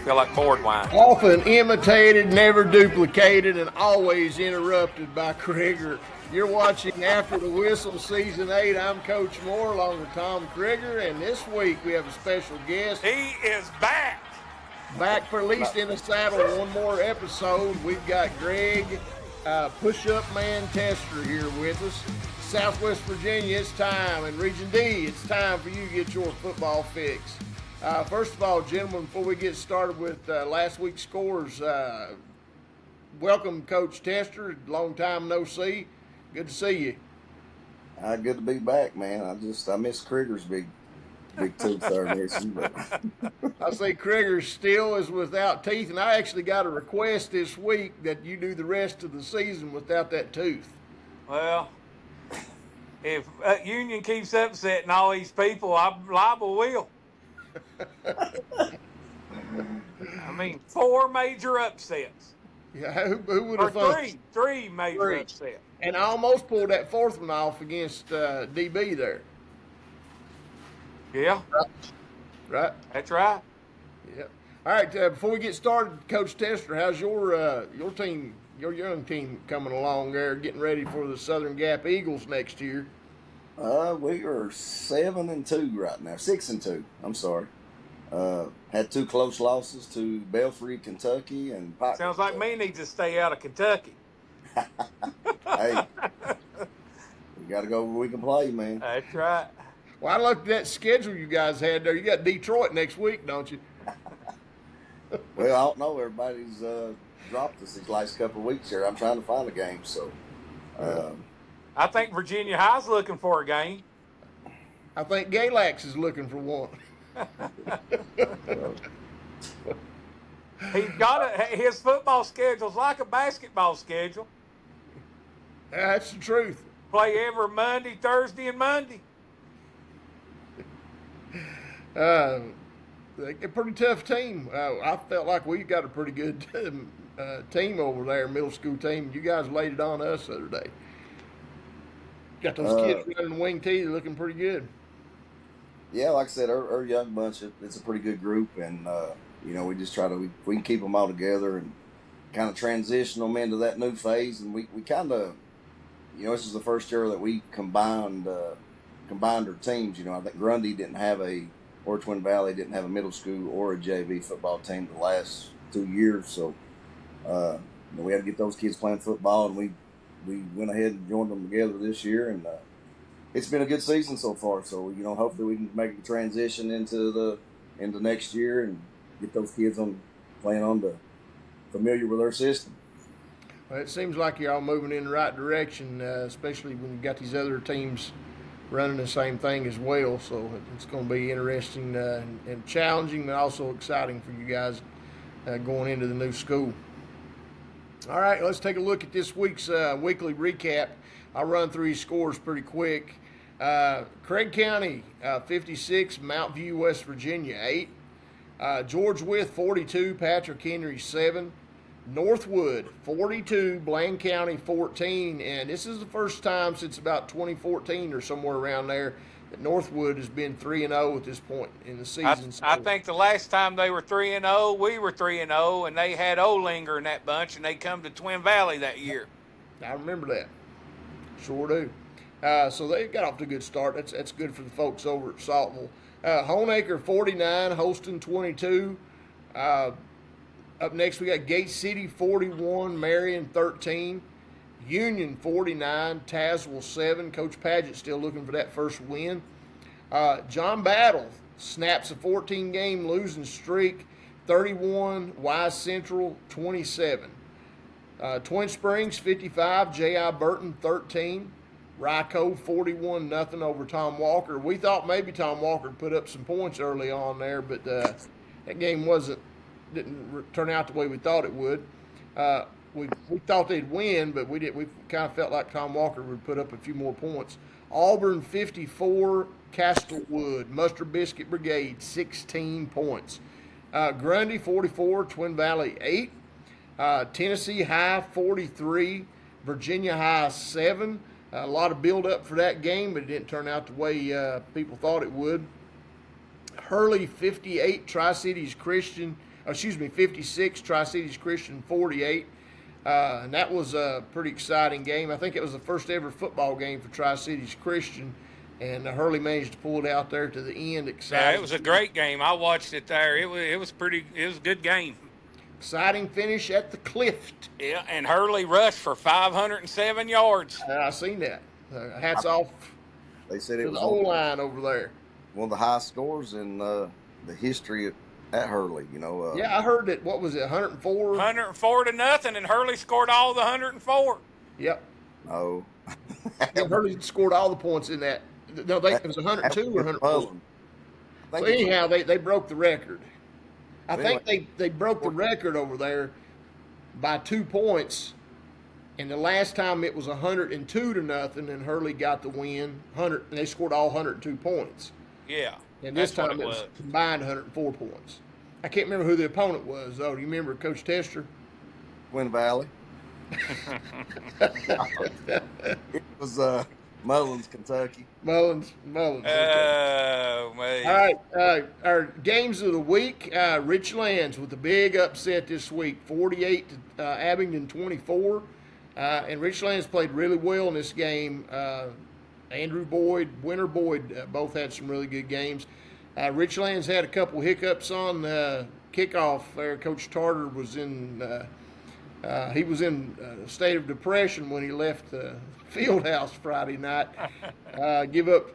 feel like board wine. Often imitated, never duplicated, and always interrupted by Krieger. You're watching After the Whistle Season 8. I'm Coach Moore along with Tom Krieger, and this week we have a special guest. He is back. Back for at least in the saddle one more episode. We've got Greg, push-up man tester here with us. Southwest Virginia, it's time. And Region D, it's time for you to get your football fix. First of all, gentlemen, before we get started with last week's scores, welcome Coach Tester. Long time no see. Good to see you. Good to be back, man. I miss Krieger's big tooth there, but I see Krieger still is without teeth, and I actually got a request this week that you do the rest of the season without that tooth. Well, if Union keeps upsetting all these people, I'm liable will. I mean, 4 major upsets. Yeah, who would have thought? Three major upsets. And I almost pulled that fourth one off against DB there. Yeah. Right. That's right. Yeah. All right. Before we get started, Coach Tester, how's your team, your young team, coming along there, getting ready for the Southern Gap Eagles next year? We are 7-2 right now. 6-2. I'm sorry. Had 2 close losses to Belfry, Kentucky, and Pike. Sounds like me needs to stay out of Kentucky. Hey, we got to go where we can play, man. That's right. Well, I looked at that schedule you guys had there. You got Detroit next week, don't you? Well, I don't know. Everybody's dropped us these last couple of weeks here. I'm trying to find a game, so. I think Virginia High's looking for a game. I think Galax is looking for one. He's got his football schedule's like a basketball schedule. That's the truth. Play every Monday, Thursday, and Monday. They're a pretty tough team. I felt like we got a pretty good team over there, middle school team. You guys laid it on us the other day. Got those kids running wing T, they're looking pretty good. Yeah, like I said, our young bunch, it's a pretty good group, and we just try to we can keep them all together and kind of transition them into that new phase. And we kind of, this is the first year that we combined our teams. I think Grundy or Twin Valley didn't have a middle school or a JV football team the last 2 years, so we had to get those kids playing football, and we went ahead and joined them together this year, and it's been a good season so far. So hopefully we can make a transition into next year and get those kids playing on the familiar with our system. Well, it seems like you're all moving in the right direction, especially when you've got these other teams running the same thing as well. So it's going to be interesting and challenging, but also exciting for you guys going into the new school. All right, let's take a look at this week's weekly recap. I'll run through these scores pretty quick. Craig County, 56, Mount View, West Virginia, 8. George Wythe, 42, Patrick Henry, 7. Northwood, 42, Blaine County, 14. And this is the first time since about 2014 or somewhere around there that Northwood has been 3-0 at this point in the season. I think the last time they were 3-0, we were 3-0, and they had Olinger in that bunch, and they come to Twin Valley that year. I remember that. Sure do. So they've got off to a good start. That's good for the folks over at Saltville. Honeacre, 49, Holston, 22. Up next, we got Gate City, 41, Marion, 13. Union, 49, Tazewell, 7. Coach Padgett still looking for that first win. John Battle snaps a 14-game losing streak, 31, Wise Central, 27. Twin Springs, 55, J.I. Burton, 13. Ryco, 41-0 over Tom Walker. We thought maybe Tom Walker put up some points early on there, but that game didn't turn out the way we thought it would. We thought they'd win, but we kind of felt like Tom Walker would put up a few more points. Auburn, 54, Castlewood, Mustard Biscuit Brigade, 16 points. Grundy, 44, Twin Valley, 8. Tennessee High, 43, Virginia High, 7. A lot of build-up for that game, but it didn't turn out the way people thought it would. Hurley, 58, Tri-Cities Christian, 56. Tri-Cities Christian 48. And that was a pretty exciting game. I think it was the first ever football game for Tri-Cities Christian, and Hurley managed to pull it out there to the end. Exciting. Yeah, it was a great game. I watched it there. It was a good game. Exciting finish at the Clift. Yeah, and Hurley rushed for 507 yards. I seen that. Hats off. They said it to was the O-line over there. one of the highest scores in the history at Hurley. Yeah, I heard that. What was it? 104. 104 to nothing, and Hurley scored all the 104. Yep. No. Yeah, Hurley scored all the points in that. No, it was 102 or 104. So anyhow, they broke the record. I think they broke the record over there by 2 points. And the last time it was 102 to nothing, and Hurley got the win. And they scored all 102 points. Yeah. And this time it was combined 104 points. I can't remember who the opponent was, though. Do you remember Coach Tester? Twin Valley. It was Mullins, Kentucky. Mullins. Oh, man. All right, our games of the week. Richlands with the big upset this week, 48 to Abingdon 24. And Richlands played really well in this game. Andrew Boyd, Wynnter Boyd, both had some really good games. Richlands had a couple hiccups on kickoff there. Coach Tarter was in he was in a state of depression when he left the field house Friday night. Give up.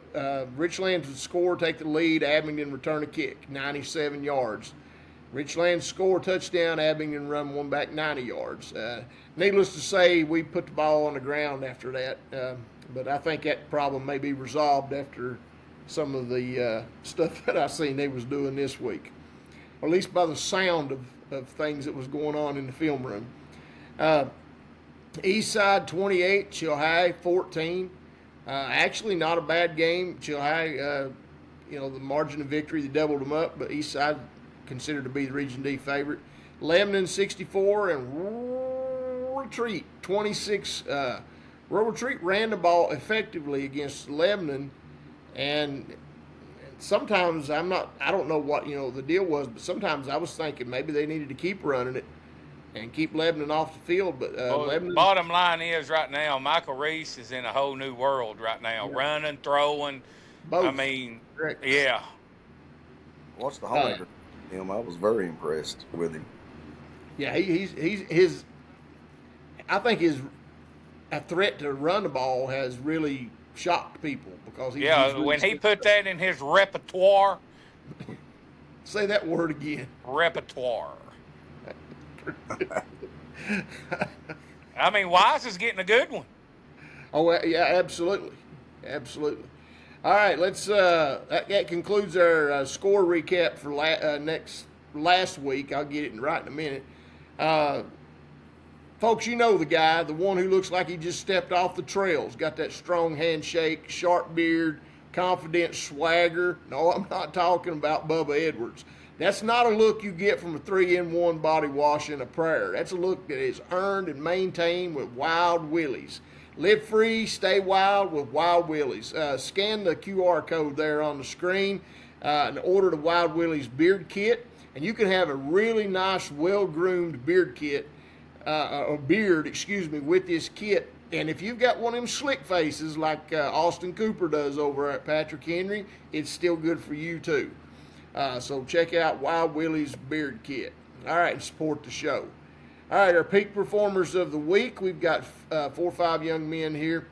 Richlands would score, take the lead. Abingdon return a kick, 97 yards. Richlands score touchdown. Abingdon run one back 90 yards. Needless to say, we put the ball on the ground after that. But I think that problem may be resolved after some of the stuff that I seen they was doing this week, or at least by the sound of things that was going on in the film room. Eastside 28, Chilhai 14. Actually, not a bad game. Chilhai, the margin of victory, they doubled them up, but Eastside considered to be the Region D favorite. Lebanon 64 and Retreat 26. Rural Retreat ran the ball effectively against Lebanon, and sometimes I don't know what the deal was, but sometimes I was thinking maybe they needed to keep running it and keep Lebanon off the field. But Lebanon, bottom line is right now, Michael Reece is in a whole new world right now, running, throwing. both. I mean, Correct. yeah. Watch the homemaker. I was very impressed with him. Yeah, he's his. I think his a threat to run the ball has really shocked people because he's really when he put that in his repertoire. Say that word again. Repertoire. I mean, Wise is getting a good one. Oh yeah, absolutely. All right, let's. That concludes our score recap for last week. I'll get it right in a minute. Folks, you know the guy, the one who looks like he just stepped off the trails. Got that strong handshake, sharp beard, confident swagger. No, I'm not talking about Bubba Edwards. That's not a look you get from a 3-in-1 body wash and a prayer. That's a look that is earned and maintained with Wild Willies. Live free, stay wild with Wild Willies. Scan the QR code there on the screen and order the Wild Willies beard kit. And you can have a really nice, well-groomed beard kit, with this kit. And if you've got one of them slick faces like Austin Cooper does over at Patrick Henry, it's still good for you too. So check out Wild Willie's beard kit. All right, and support the show. All right, our peak performers of the week. We've got 4 or 5 young men here.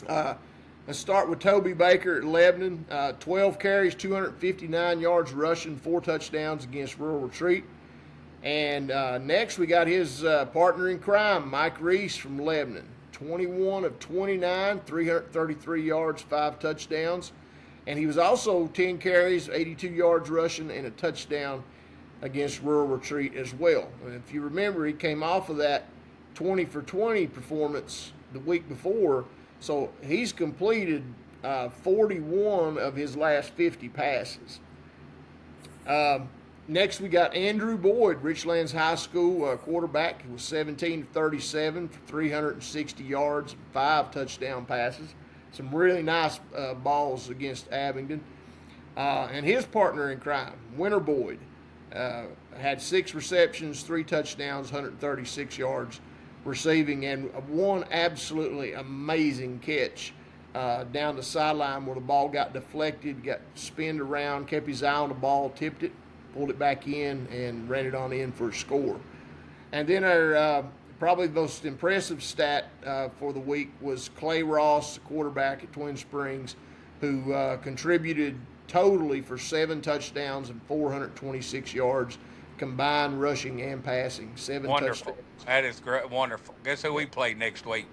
Let's start with Toby Baker at Lebanon. 12 carries, 259 yards rushing, 4 touchdowns against Rural Retreat. And next we got his partner in crime, Mike Reece from Lebanon. 21 of 29, 333 yards, 5 touchdowns. And he was also 10 carries, 82 yards rushing, and a touchdown against Rural Retreat as well. And if you remember, he came off of that 20 for 20 performance the week before, so he's completed 41 of his last 50 passes. Next, we got Andrew Boyd, Richlands High School quarterback. He was 17 of 37 for 360 yards, 5 touchdown passes. Some really nice balls against Abingdon. And his partner in crime, Wynnter Boyd. Had 6 receptions, 3 touchdowns, 136 yards receiving, and one absolutely amazing catch down the sideline where the ball got deflected, got spinned around, kept his eye on the ball, tipped it, pulled it back in, and ran it on in for a score. And then our probably the most impressive stat for the week was Clay Ross, the quarterback at Twin Springs, who contributed totally for 7 touchdowns and 426 yards, combined rushing and passing. 7 Wonderful. touchdowns. That is great. Wonderful. Guess who we play next week?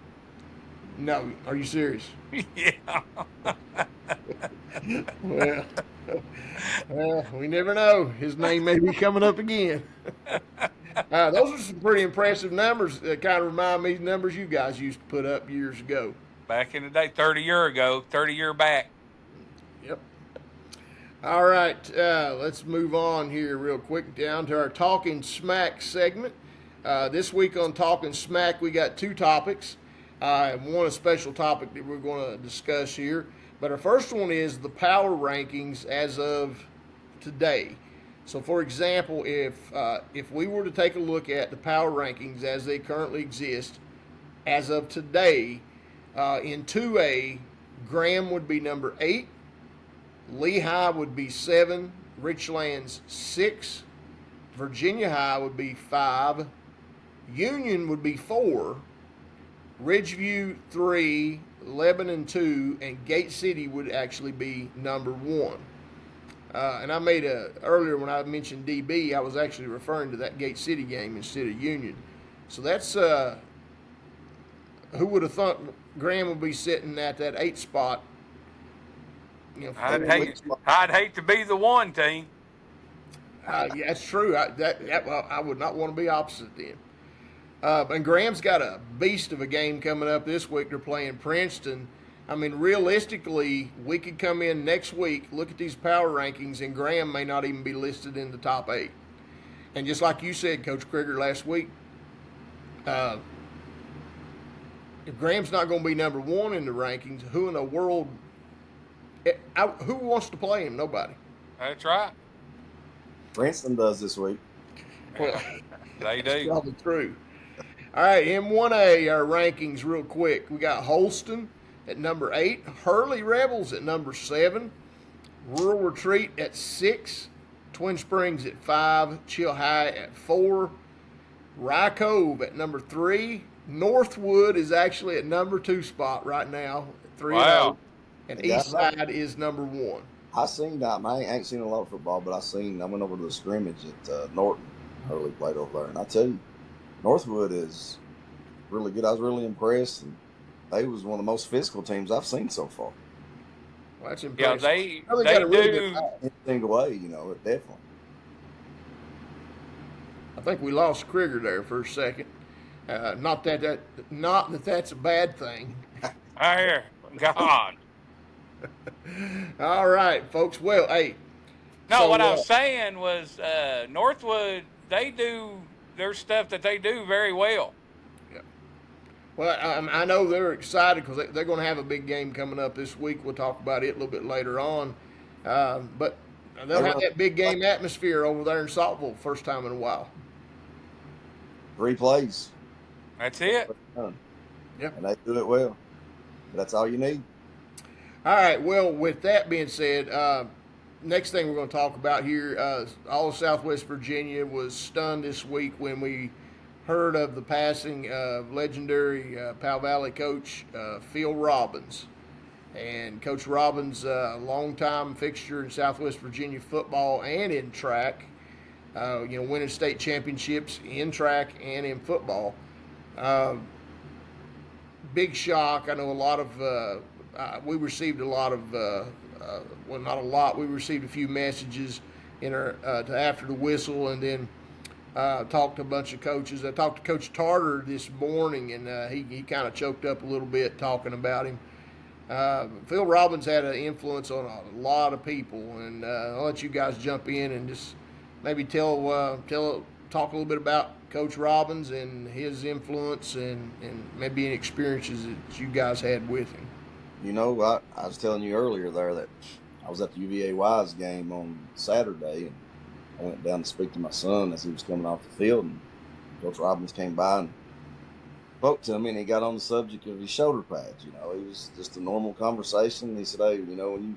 No, are you serious? Yeah. Well, we never know. His name may be coming up again. Those are some pretty impressive numbers that kind of remind me of numbers you guys used to put up years ago. Back in the day, 30 year back. Yep. All right, let's move on here real quick down to our Talking Smack segment. This week on Talking Smack, we got 2 topics. One a special topic that we're going to discuss here. But our first one is the power rankings as of today. So, for example, if we were to take a look at the power rankings as they currently exist, as of today, in 2A, Graham would be number 8, Lehigh would be 7, Richlands 6, Virginia High would be 5, Union would be 4, Ridgeview 3, Lebanon 2, and Gate City would actually be number 1. And I made earlier when I mentioned DB, I was actually referring to that Gate City game instead of Union. So that's who would have thought Graham would be sitting at that 8 spot. You know, I'd hate to be the 1 team. Yeah, that's true. I would not want to be opposite then. And Graham's got a beast of a game coming up this week. They're playing Princeton. I mean, realistically, we could come in next week, look at these power rankings, and Graham may not even be listed in the top 8. And just like you said, Coach Krieger, last week, if Graham's not going to be number 1 in the rankings, who in the world, who wants to play him? Nobody. That's right. Princeton does this week. Well, they do. That's probably true. All right, M1A, our rankings real quick. We got Holston at number 8, Hurley Rebels at number 7, Rural Retreat at 6, Twin Springs at 5, Chill High at 4, Rye Cove at number 3, Northwood is actually at number 2 spot right now, 3-0, Wow. and Eastside is number 1. I seen that. I ain't seen a lot of football, but I went over to the scrimmage at Norton. Hurley played over there, and I tell you, Northwood is really good. I was really impressed, and they was one of the most physical teams I've seen so far. Well, that's impressive. Yeah, they do. In a single way, definitely. I think we lost Krieger there for a second. Not that that's a bad thing. I hear. God. All right, folks. Well, hey. No, so, what I was saying was Northwood, they do their stuff that they do very well. Yeah. Well, I know they're excited because they're going to have a big game coming up this week. We'll talk about it a little bit later on. But they'll have that big game atmosphere over there in Saltville first time in a while. 3 plays. That's it. Yep. And they do it well. That's all you need. All right. Well, with that being said, next thing we're going to talk about here, all of Southwest Virginia was stunned this week when we heard of the passing of legendary Powell Valley coach Phil Robbins. And Coach Robbins, a longtime fixture in Southwest Virginia football and in track, winning state championships in track and in football. Big shock. I know a lot of we received a lot of well, not a lot. We received a few messages in our to after the whistle, and then talked to a bunch of coaches. I talked to Coach Tarter this morning, and he kind of choked up a little bit talking about him. Phil Robbins had an influence on a lot of people, and I'll let you guys jump in and just maybe talk a little bit about Coach Robbins and his influence, and maybe any experiences that you guys had with him. I was telling you earlier there that I was at the UVA Wise game on Saturday, and I went down to speak to my son as he was coming off the field, and Coach Robbins came by and spoke to me, and he got on the subject of his shoulder pads. It was just a normal conversation. He said, "Hey, when you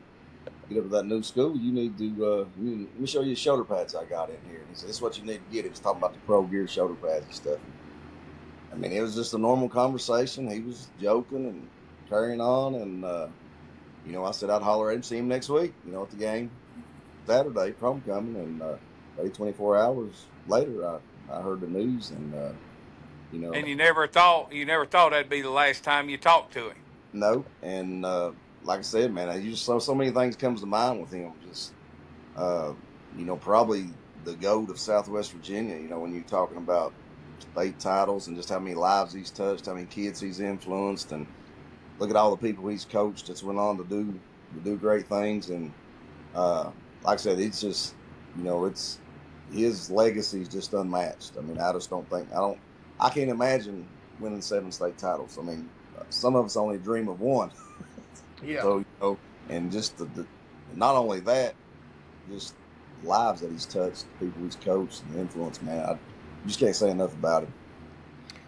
get up to that new school, you need to let me show you the shoulder pads I got in here." And he said, "This is what you need to get." He was talking about the Pro Gear shoulder pads and stuff. I mean, it was just a normal conversation. He was joking and carrying on, and I said I'd holler at him, see him next week. At the game Saturday, homecoming, and 24 hours later, I heard the news, and And you never thought that'd be the last time you talked to him. no, and like I said, man, you just so many things comes to mind with him. Just probably the GOAT of Southwest Virginia. When you're talking about state titles and just how many lives he's touched, how many kids he's influenced, and look at all the people he's coached that's went on to do great things. And like I said, it's just it's his legacy is just unmatched. I mean, I just don't think I can't imagine winning 7 state titles. I mean, some of us only dream of one. Yeah. So and just the not only that, just lives that he's touched, people he's coached, and the influence, man. I just can't say enough about it.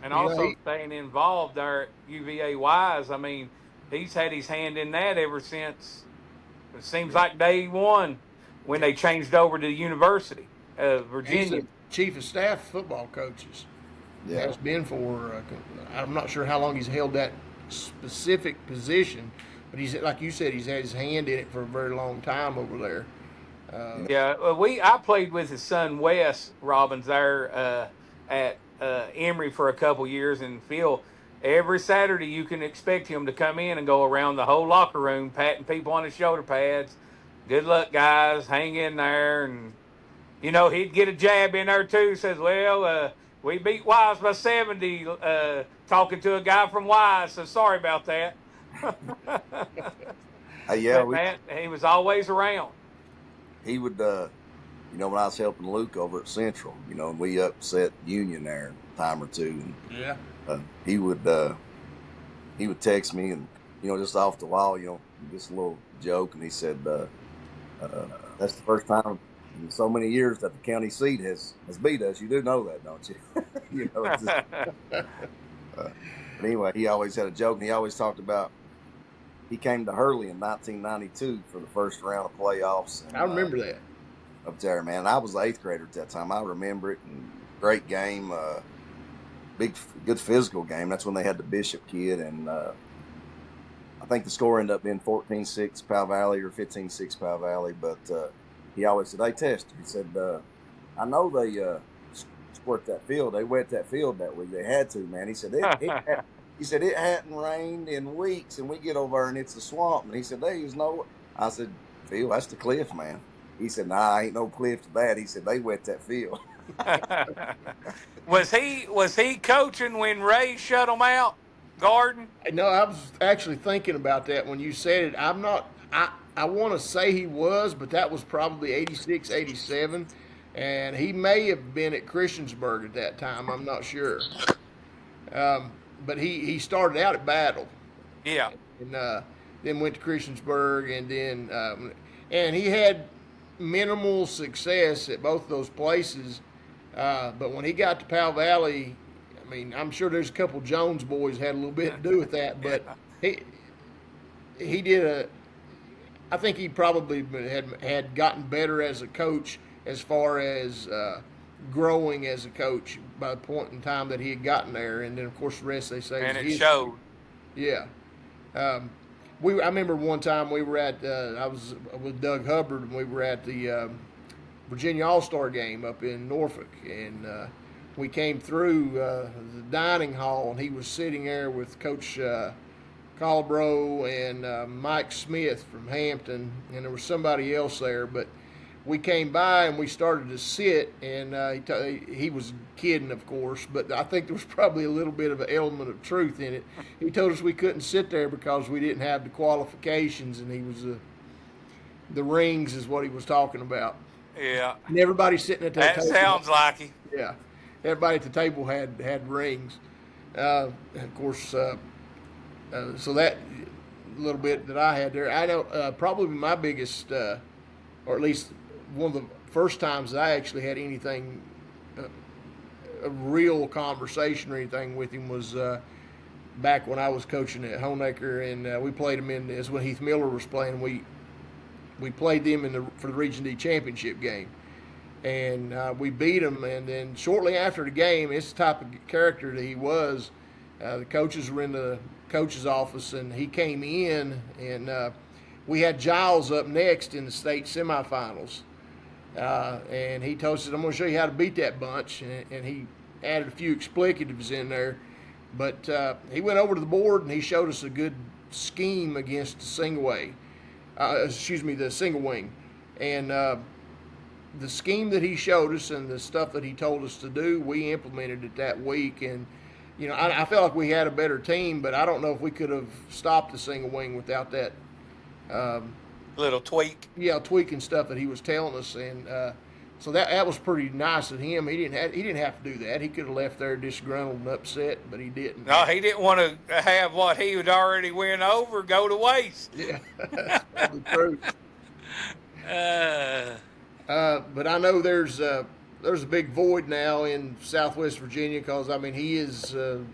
And also staying involved there at UVA Wise, I mean, he's had his hand in that ever since, it seems like day one when they changed over to the University of Virginia. He's the chief of staff football coaches. Yeah. Has been for, I'm not sure how long he's held that specific position, but he's, like you said, he's had his hand in it for a very long time over there. I played with his son Wes Robbins there at Emory for a couple years, and Phil, every Saturday you can expect him to come in and go around the whole locker room patting people on his shoulder pads. Good luck, guys. Hang in there. And he'd get a jab in there too. Says, "Well, we beat Wise by 70." Talking to a guy from Wise, so sorry about that. He was always around. He would, when I was helping Luke over at Central, and we upset Union there a time or two, and he would text me, and just off the wall, just a little joke, and he said, "That's the first time in so many years that the county seat has beat us. You do know that, don't you?" But anyway, he always had a joke, and he always talked about he came to Hurley in 1992 for the first round of playoffs. And, I remember that. Up there, man. I was an 8th grader at that time. I remember it. And great game, good physical game. That's when they had the Bishop kid, and I think the score ended up being 14-6 Powell Valley or 15-6 Powell Valley. But he always said, "Hey, Tester," he said, "I know they squirt that field. They wet that field that week. They had to, man." He said, he said, "It hadn't rained in weeks, and we get over there, and it's a swamp." And he said, "There is no." I said, "Phil, that's the cliff, man." He said, "Nah, ain't no cliff to that." He said, "They wet that field." Was he coaching when Ray shut him out, Garden? No, I was actually thinking about that when you said it. I want to say he was, but that was probably 86, 87. And he may have been at Christiansburg at that time. I'm not sure. But he started out at Battle. Yeah. And then went to Christiansburg, and then and he had minimal success at both of those places. But when he got to Powell Valley, I mean, I'm sure there's a couple Jones boys had a little bit to do with that, but he did I think he probably had gotten better as a coach as far as growing as a coach by the point in time that he had gotten there, and then of course the rest they say. And it showed. Yeah. I remember one time we were at I was with Doug Hubbard, and we were at the Virginia All-Star game up in Norfolk, and we came through the dining hall, and he was sitting there with Coach Colbro and Mike Smith from Hampton, and there was somebody else there, but we came by and we started to sit, and he was kidding, of course, but I think there was probably a little bit of an element of truth in it. He told us we couldn't sit there because we didn't have the qualifications, and he was the rings is what he was talking about. Yeah. And everybody sitting at that table. That sounds like he. Yeah. Everybody at the table had rings. Of course, so that little bit that I had there, I know probably my biggest, or at least one of the first times that I actually had anything, a real conversation or anything with him was back when I was coaching at Honecker, and we played him in, as when Heath Miller was playing. We played them for the Region D championship game, and we beat him. And then shortly after the game, it's the type of character that he was. The coaches were in the coach's office, and he came in, and we had Giles up next in the state semifinals. And he told us, I'm going to show you how to beat that bunch. And he added a few explicatives in there. But he went over to the board and he showed us a good scheme against the single wing. And the scheme that he showed us and the stuff that he told us to do, we implemented it that week. And, I felt like we had a better team, but I don't know if we could have stopped the single wing without that. Little tweak. Yeah, tweaking stuff that he was telling us, and so that was pretty nice of him. He didn't have to do that. He could have left there disgruntled and upset, but he didn't. No, he didn't want to have what he had already went over go to waste. Yeah, that's probably true. But I know there's a big void now in Southwest Virginia because he is an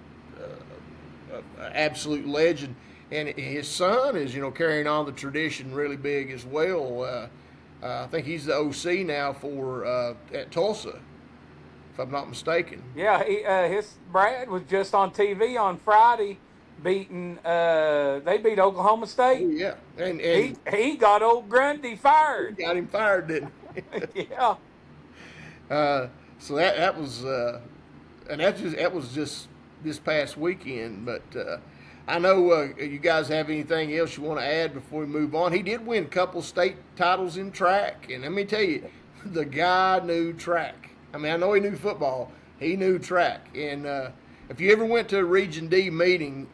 absolute legend. And his son is, carrying on the tradition really big as well. I think he's the OC now for at Tulsa, if I'm not mistaken. Yeah, his Brad was just on TV on Friday, they beat Oklahoma State. Oh, yeah, and he got old Grundy fired. He got him fired, didn't he? Yeah. So that was and that was just this past weekend, but. I know you guys have anything else you want to add before we move on. He did win a couple state titles in track, and let me tell you, the guy knew track. I know he knew football. He knew track. And if you ever went to a Region D meeting,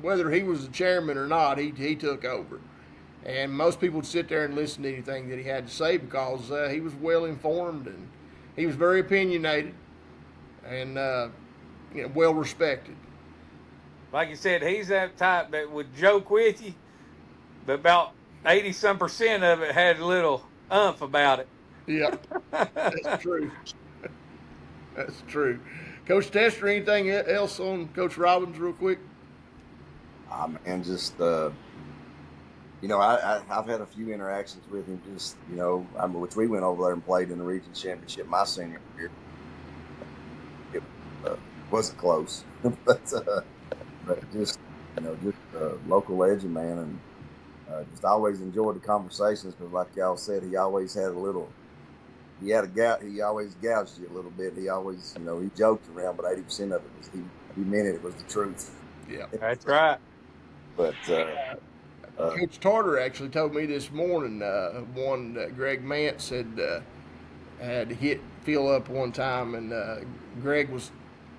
whether he was the chairman or not, he took over. And most people would sit there and listen to anything that he had to say because he was well informed and he was very opinionated and well respected. Like you said, he's that type that would joke with you, but about 80-some% of it had a little umph about it. Yeah, that's true. That's true. Coach Tester, anything else on Coach Robbins real quick? And just, I've had a few interactions with him, which we went over there and played in the region championship my senior year. It wasn't close, but just a local legend, man, and just always enjoyed the conversations because, like y'all said, he always had he always gouged you a little bit. He always, he joked around, but 80% of it was he meant it was the truth. Yeah, that's right. But Coach Tarter actually told me this morning Greg Mance had hit Phil up one time, and Greg was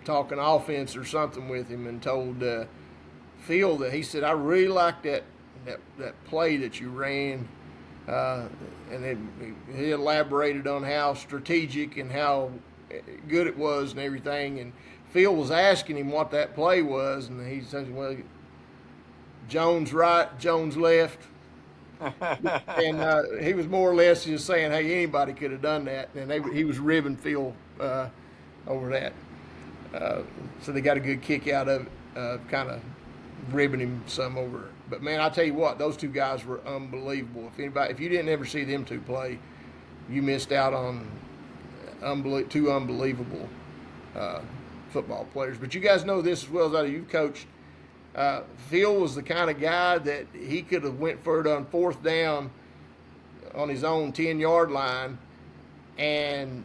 talking offense or something with him and told Phil that he said, I really like that play that you ran, and he elaborated on how strategic and how good it was and everything, and Phil was asking him what that play was, and he said, well, Jones right, Jones left. And he was more or less just saying, hey, anybody could have done that, and he was ribbing Phil over that. So they got a good kick out of it, kind of ribbing him some over it. But, man, I tell you what, those two guys were unbelievable. If you didn't ever see them two play, you missed out on two unbelievable football players. But you guys know this as well as you've coached. Phil was the kind of guy that he could have went for it on fourth down on his own 10-yard line, and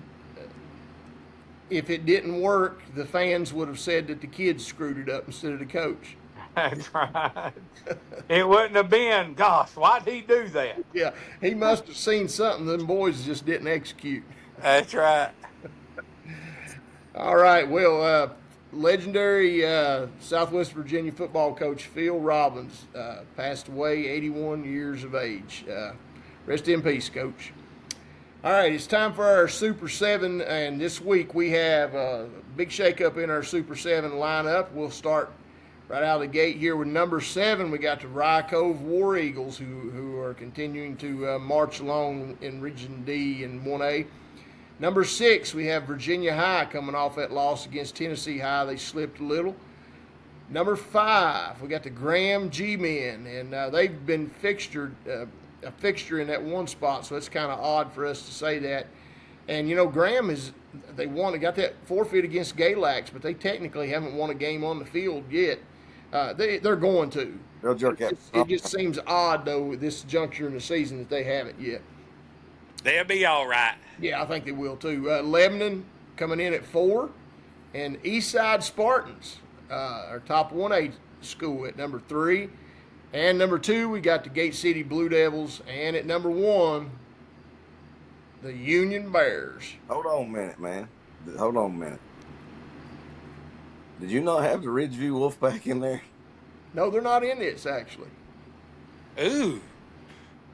if it didn't work, the fans would have said that the kids screwed it up instead of the coach. That's right. It wouldn't have been, gosh, why'd he do that? Yeah, he must have seen something them boys just didn't execute. That's right. All right, well, legendary Southwest Virginia football coach Phil Robbins passed away, 81 years of age. Rest in peace, Coach. All right, it's time for our Super 7, and this week we have a big shakeup in our Super 7 lineup. We'll start Right out of the gate here with number 7, we got the Rye Cove War Eagles, who are continuing to march along in Region D and 1A. Number 6, we have Virginia High coming off that loss against Tennessee High. They slipped a little. Number 5, we got the Graham G-Men, and they've been a fixture in that one spot, so it's kind of odd for us to say that. And, Graham they got that forfeit against Galax, but they technically haven't won a game on the field yet. They're going to. They'll jerk out. It just seems odd, though, at this juncture in the season that they haven't yet. They'll be all right. Yeah, I think they will, too. Lebanon coming in at 4, and Eastside Spartans, our top 1A school, at number 3. And number 2, we got the Gate City Blue Devils, and at number 1, the Union Bears. Hold on a minute, man. Hold on a minute. Did you not have the Ridgeview Wolfpack in there? No, they're not in this, actually. Ooh.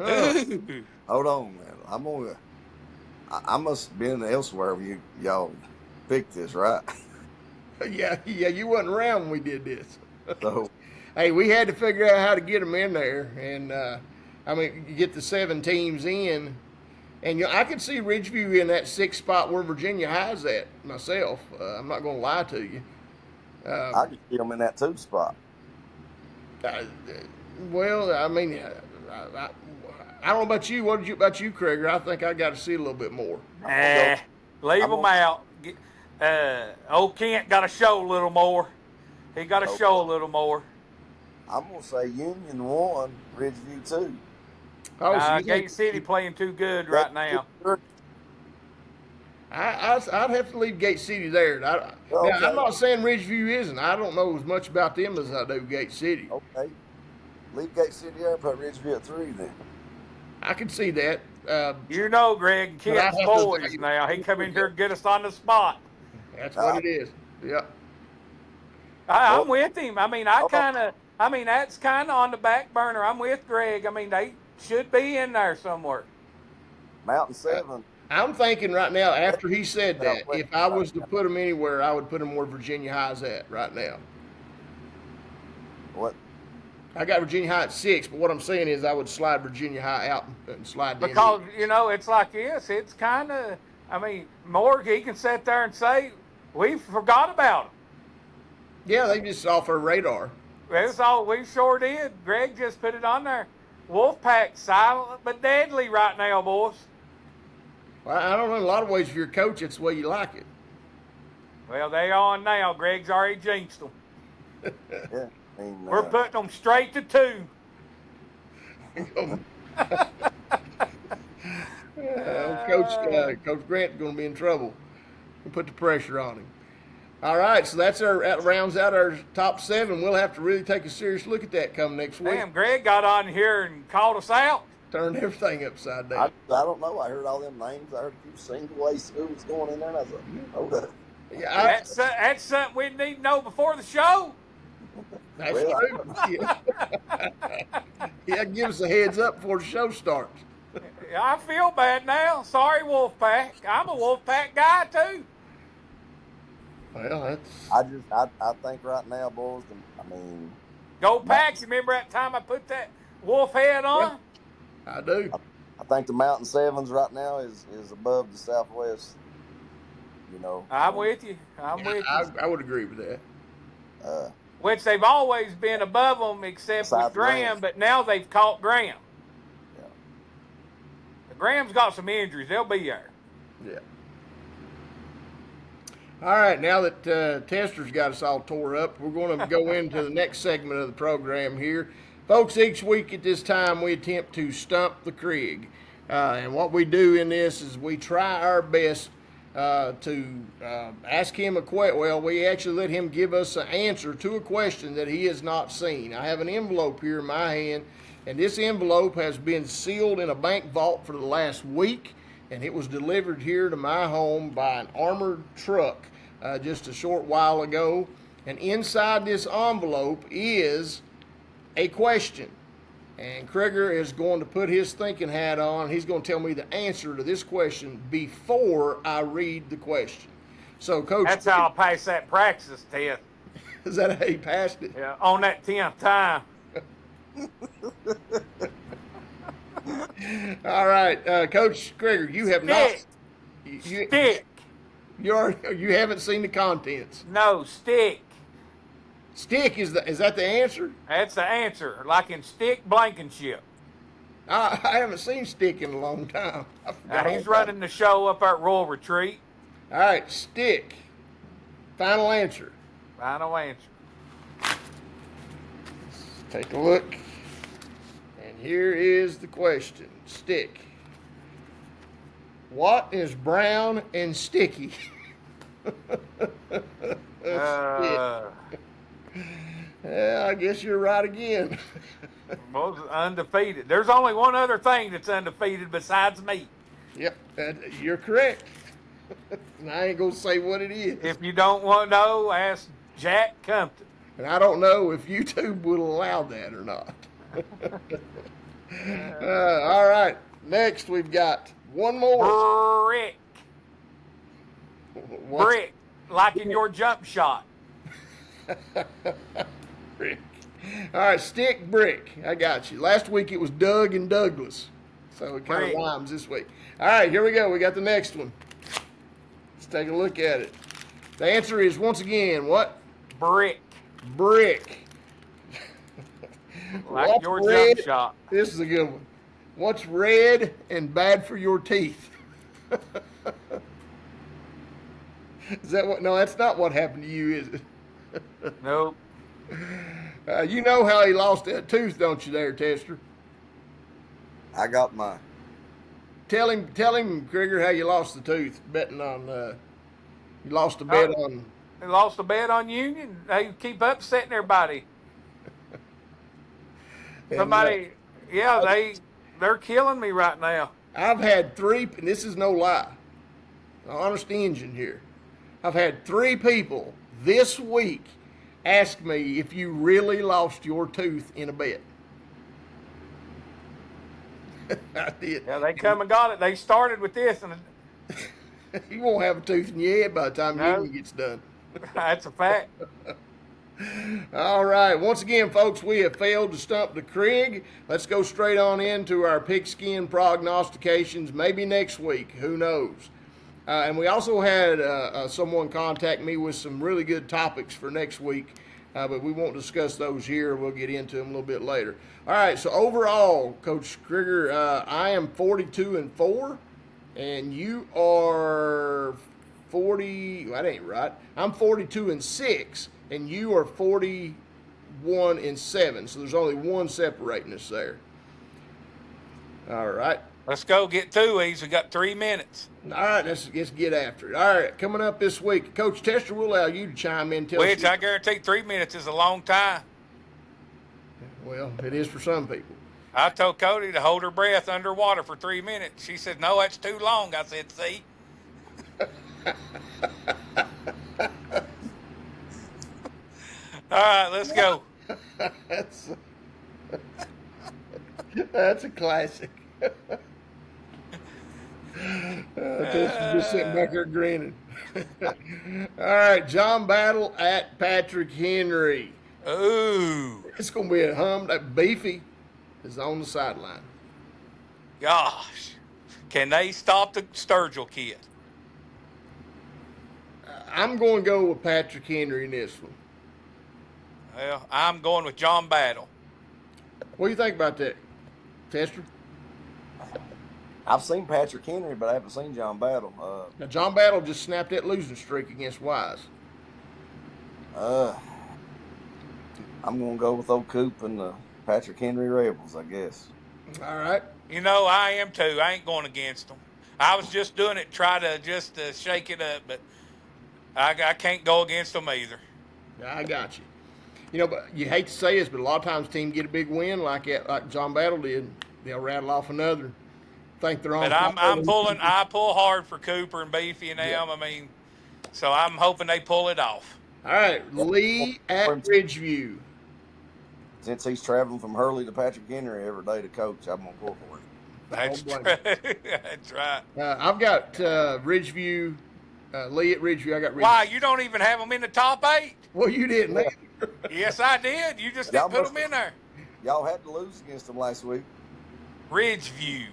Ooh. Hold on, man. I must have been elsewhere when y'all picked this, right? Yeah, you wasn't around when we did this. So, hey, we had to figure out how to get them in there, and you get the 7 teams in, and I could see Ridgeview in that 6th spot where Virginia High's at myself. I'm not going to lie to you. I could see them in that 2 spot. Well, I don't know about you. What about you, Craig? I think I got to see a little bit more. Leave them out. Old Kent got to show a little more. He got to show a little more. I'm going to say Union 1, Ridgeview 2. So Gate City playing too good right now. I'd have to leave Gate City there. Now, I'm not saying Ridgeview isn't. I don't know as much about them as I do Gate City. Okay. Leave Gate City there and put Ridgeview at 3 then. I can see that. Greg, Kent's boys now. He come in here and get us on the spot. That's what it is. Yeah. I'm with him. That's kind of on the back burner. I'm with Greg. They should be in there somewhere. Mountain 7. I'm thinking right now, after he said that, if I was to put them anywhere, I would put them where Virginia High's at right now. What? I got Virginia High at 6, but what I'm saying is I would slide Virginia High out and slide them because it's like this. It's kind of. Morg, he can sit there and say we forgot about them. Yeah, they just off our radar. That's all we sure did. Greg just put it on there. Wolfpack silent but deadly right now, boys. Well, I don't know. In a lot of ways, if you're a coach, it's the way you like it. Well, they on now. Greg's already jinxed them. Yeah. We're putting them straight to 2. Coach Grant's going to be in trouble. We'll put the pressure on him. All right, so that rounds out our top 7. We'll have to really take a serious look at that come next week. Damn, Greg got on here and called us out. Turned everything upside down. I don't know. I heard all them names. I heard a few single A schools going in there, and I was like, hold up. Yeah, that's something we need to know before the show. That's true. Yeah, give us a heads up before the show starts. I feel bad now. Sorry, Wolfpack. I'm a Wolfpack guy, too. Well, I think right now, boys, Go Packs. Remember that time I put that wolf head on? Yeah, I do. I think the Mountain 7s right now is above the Southwest. I'm with you. I would agree with that. Which they've always been above them except with Graham, but now they've caught Graham. Yeah. Graham's got some injuries. They'll be there. Yeah. All right, now that Tester's got us all tore up, we're going to go into the next segment of the program here. Folks, each week at this time, we attempt to stump the CRIG. And what we do in this is we try our best to ask him a question. Well, we actually let him give us an answer to a question that he has not seen. I have an envelope here in my hand, and this envelope has been sealed in a bank vault for the last week, and it was delivered here to my home by an armored truck just a short while ago. And inside this envelope is a question. And Krieger is going to put his thinking hat on. He's going to tell me the answer to this question before I read the question. So, Coach. That's how I'll pass that practice test. Is that how he passed it? Yeah, on that 10th time. All right, Coach Krieger, you have not. Stick. You Stick. you haven't seen the contents. No, stick. Stick is that the answer? That's the answer. Like in Stick Blankenship. I haven't seen Stick in a long time. I forgot all He's about running the show up at Royal Retreat. it. All right, Stick. Final answer. Final answer. Take a look. And here is the question. Stick. What is brown and sticky? Yeah, I guess you're right again. Well, undefeated. There's only one other thing that's undefeated besides me. Yep, you're correct. And I ain't going to say what it is. If you don't want to know, ask Jack Compton. And I don't know if YouTube will allow that or not. All right, next we've got one more. Brick. Brick. Like in your jump shot. Brick. All right, Stick, Brick. I got you. Last week it was Doug and Douglas. So it kind of rhymes this week. All right, here we go. We got the next one. Let's take a look at it. The answer is, once again, what? Brick. Brick. Like What's your red? jump shot. This is a good one. What's red and bad for your teeth? Is that what? No, that's not what happened to you, is it? Nope. You know how he lost that tooth, don't you, there, Tester? I got mine. Tell him, Krieger, how you lost the tooth. Betting on, you lost a bet on. They lost a bet on Union. They keep upsetting everybody. Somebody, they're killing me right now. I've had 3, and this is no lie, an honest engine here. I've had 3 people this week ask me if you really lost your tooth in a bet. I did. Yeah, they come and got it. They started with this, and You won't have a tooth in your head by the time Union gets done. that's a fact. All right. Once again, folks, we have failed to stump the CRIG. Let's go straight on into our pigskin prognostications. Maybe next week. Who knows? And we also had someone contact me with some really good topics for next week, but we won't discuss those here. We'll get into them a little bit later. All right. So overall, Coach Krieger, I am 42-4, and you are 40. That ain't right. I'm 42-6. And you are 41-7, so there's only one separating us there. All right. Let's go get through these. We got 3 minutes. All right, let's get after it. All right, coming up this week, Coach Tester, we'll allow you to chime in. Which I guarantee 3 minutes is a long time. Well, it is for some people. I told Cody to hold her breath underwater for 3 minutes. She said, no, that's too long. I said, see? All right, let's go. That's a classic. Just sitting back there grinning. All right, John Battle at Patrick Henry. Ooh. It's going to be a hum. That Beefy is on the sideline. Gosh. Can they stop the Sturgill kid? I'm going to go with Patrick Henry in this one. Well, I'm going with John Battle. What do you think about that, Tester? I've seen Patrick Henry, but I haven't seen John Battle. Now, John Battle just snapped that losing streak against Wise. I'm going to go with old Coop and the Patrick Henry Rebels, I guess. All right. You know, I am too. I ain't going against them. I was just doing it, try to just shake it up, but I can't go against them either. I got you. You know, but you hate to say this, but a lot of times teams get a big win like John Battle did. They'll rattle off another. Think they're on. But I pull hard for Cooper and Beefy and them. Yeah. I mean, so I'm hoping they pull it off. All right, Lee at Ridgeview. Since he's traveling from Hurley to Patrick Henry every day to coach, I'm going to go for it. That's true. That's right. I've got Ridgeview Lee at Ridgeview. I got Ridgeview. Why, you don't even have them in the top 8? Well, you didn't. Yeah. Yes, I did. You just Y'all didn't put must them in there. Y'all had to lose against them last week. Ridgeview.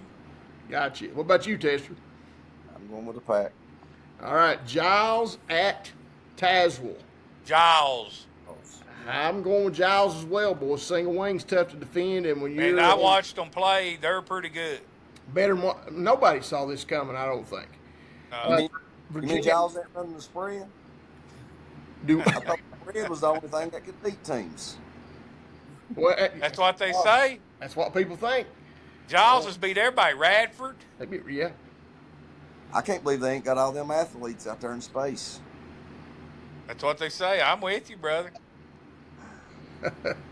Gotcha. What about you, Tester? I'm going with the Pack. All right, Giles at Tazewell. Giles. I'm going with Giles as well, boys. Single wing's tough to defend, and when you're And I watched them play. They're pretty good. better, nobody saw this coming. I don't think. You mean Giles ain't running the spread? I thought the spread was the only thing that could beat teams. Well, That's what they say. That's what people think. Giles has beat everybody. Radford. Yeah. I can't believe they ain't got all them athletes out there in space. That's what they say. I'm with you, brother.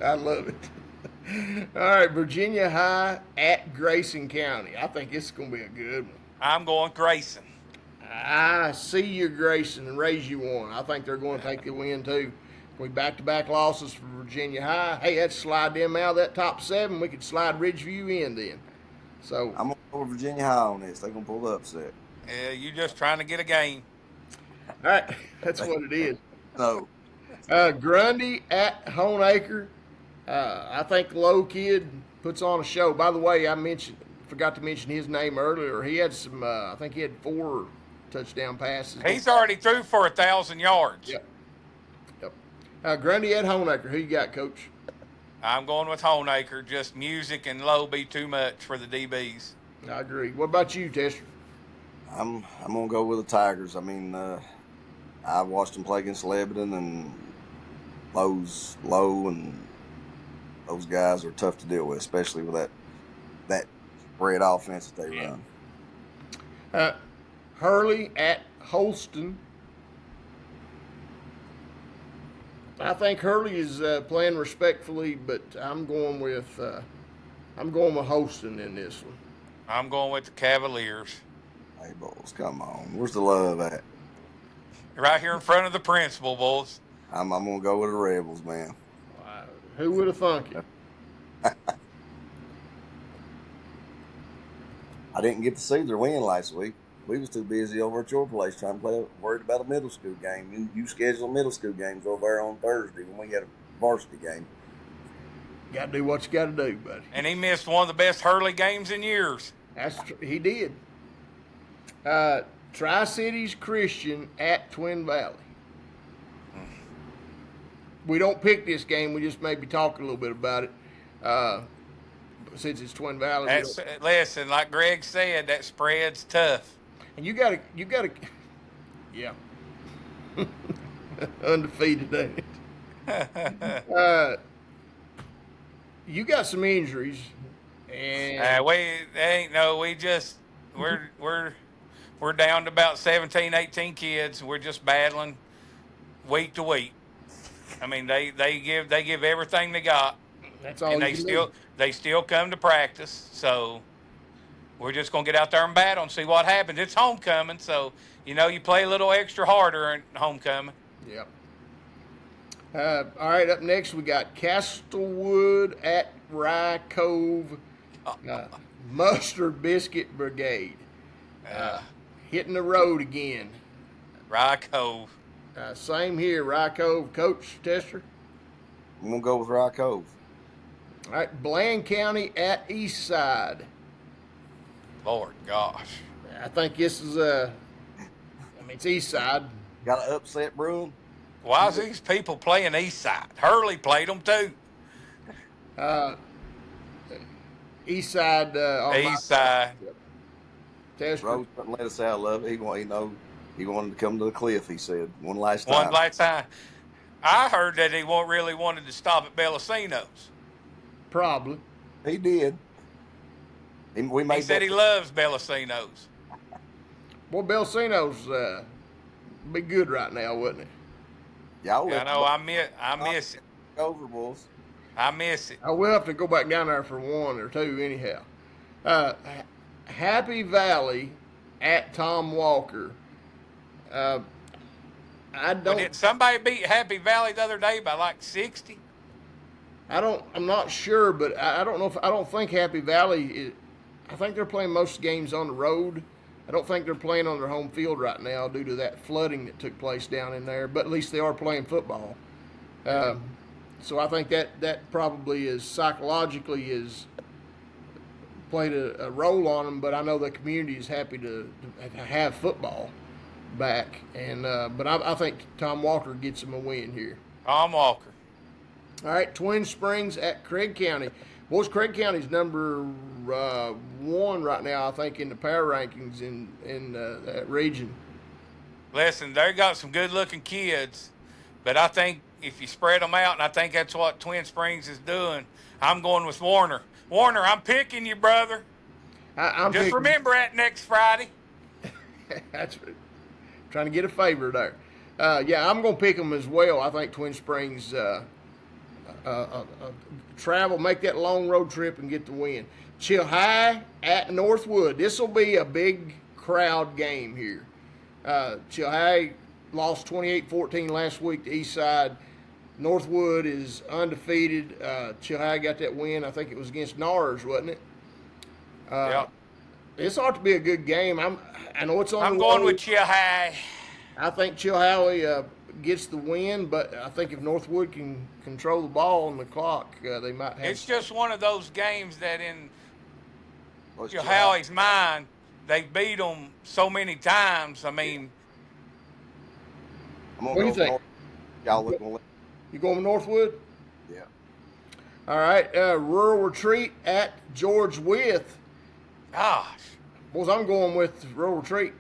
I love it. All right, Virginia High at Grayson County. I think this is going to be a good one. I'm going Grayson. I see your Grayson and raise you one. I think they're going to take the win too. We back-to-back losses for Virginia High. Hey, let's slide them out of that top 7. We could slide Ridgeview in then. So I'm going to go with Virginia High on this. They're going to pull the upset. Yeah, you just trying to get a game. all right, that's what it is. No. Grundy at Honeacre. I think the Low kid puts on a show. By the way, forgot to mention his name earlier. He had some. I think he had 4 touchdown passes. He's already threw for 1,000 yards. Yep. Grundy at Honeacre. Who you got, Coach? I'm going with Honeacre. Just music and Low be too much for the DBs. I agree. What about you, Tester? I'm going to go with the Tigers. I mean, I watched them play against Lebanon, and Low and those guys are tough to deal with, especially with that spread offense that they run. Hurley at Holston. I think Hurley is playing respectfully, but I'm going with Holston in this one. I'm going with the Cavaliers. Hey, boys, come on. Where's the love at? Right here in front of the principal, boys. I'm going to go with the Rebels, man. Who would have thunk it? I didn't get to see their win last week. We was too busy over at your place trying to play, worried about a middle school game. You schedule middle school games over there on Thursday when we had a varsity game. Got to do what you got to do, buddy. And he missed one of the best Hurley games in years. He did. Tri-Cities Christian at Twin Valley. We don't pick this game. We just maybe talk a little bit about it. Since it's Twin Valley. Listen, like Greg said, that spread's tough. And you gotta, yeah. Undefeated, ain't it? You got some injuries, and we're down to about 17, 18 kids. We're just battling week to week. I mean, they give everything they got. That's all. And they still come to practice. So we're just gonna get out there and battle and see what happens. It's homecoming, so you play a little extra harder in homecoming. Yep. All right, up next we got Castlewood at Rye Cove Mustard Biscuit Brigade. Hitting the road again. Rye Cove. Same here, Rye Cove. Coach Tester? I'm going to go with Rye Cove. All right, Bland County at Eastside. Lord gosh. I think this is, it's Eastside. Got an upset brewing? Why is these people playing Eastside? Hurley played them too. Eastside. Eastside. Tester. Rose wouldn't let us out of it. He wanted to come to the cliff, he said. One last time. I heard that he really wanted to stop at Bellasino's. Probably. He did. He said he loves Bellasino's. Boy, Bellasino's be good right now, wouldn't it? Yeah, I know. I miss it. Over, boys. I miss it. I will have to go back down there for one or two anyhow. Happy Valley at Tom Walker. Did somebody beat Happy Valley the other day by like 60? I'm not sure, but I don't know I don't think Happy Valley I think they're playing most games on the road. I don't think they're playing on their home field right now due to that flooding that took place down in there, but at least they are playing football. So I think that probably is psychologically is played a role on them, but I know the community is happy to have football back. And but I think Tom Walker gets them a win here. Tom Walker. All right, Twin Springs at Craig County. Boys, Craig County's number 1 right now, I think, in the power rankings in that region. Listen, they got some good-looking kids, but I think if you spread them out, and I think that's what Twin Springs is doing, I'm going with Warner. Warner, I'm picking you, brother. I'm Just picking, remember that next Friday. That's trying to get a favor there. Yeah, I'm going to pick them as well. I think Twin Springs travel, make that long road trip and get the win. Chilhai at Northwood. This will be a big crowd game here. Chilhai lost 28-14 last week to Eastside. Northwood is undefeated. Chilhai got that win. I think it was against NARS, wasn't it? Yeah. This ought to be a good game. I know it's on. I'm the going road. with Chilhai. I think Chilhowee gets the win, but I think if Northwood can control the ball on the clock, they might have. It's just one of those games that in What's Chilhowie's mind, they beat them so many times. I mean, I'm What do gonna you go think? North. Y'all look more. You going with Northwood? Yeah. All right. Rural Retreat at George Wythe. gosh, Boys, I'm going with Rural Retreat.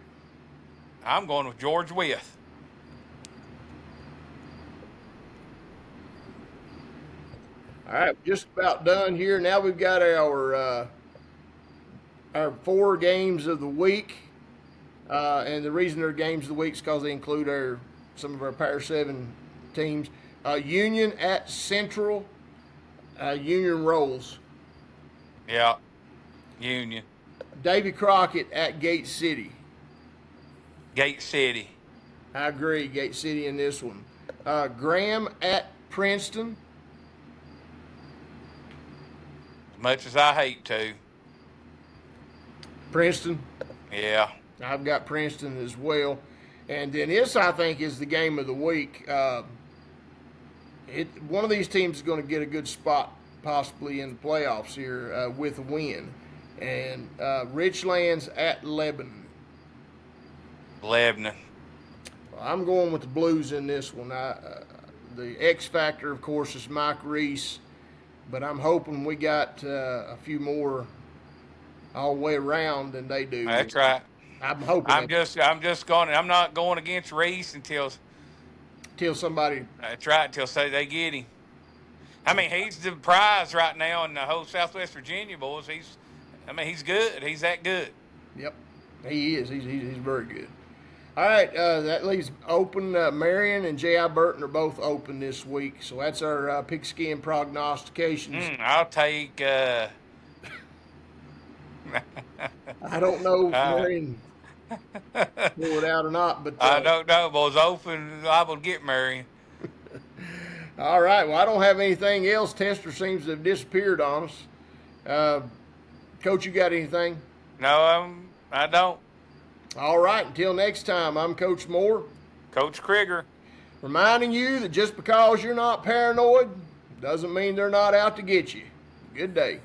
I'm going with George Wythe. All right, just about done here. Now we've got our 4 games of the week, and the reason they're games of the week is because they include some of our Power 7 teams. Union at Central. Union rolls. Yeah, Union. Davy Crockett at Gate City. Gate City. I agree, Gate City in this one. Graham at Princeton. As much as I hate to. Princeton. Yeah. I've got Princeton as well. And then this, I think, is the game of the week. One of these teams is going to get a good spot possibly in the playoffs here with a win. And Richlands at Lebanon. Lebanon. I'm going with the Blues in this one. The X factor, of course, is Mike Reece. But I'm hoping we got a few more all the way around than they do. That's right. I'm hoping. I'm just going. I'm not going against Reece until somebody. that's right. Until say they get him. I mean, he's the prize right now in the whole Southwest Virginia, boys. He's good. He's that good. Yep, he is. He's very good. All right, that leaves open. Marion and J.I. Burton are both open this week, so that's our pigskin prognostications. I'll take. I don't know if Marion pull it out or not, but I don't know, boys. Open. I will get Marion. all right. Well, I don't have anything else. Tester seems to have disappeared on us. Coach, you got anything? No, I don't. All right, until next time, I'm Coach Moore. Coach Krieger. Reminding you that just because you're not paranoid doesn't mean they're not out to get you. Good day.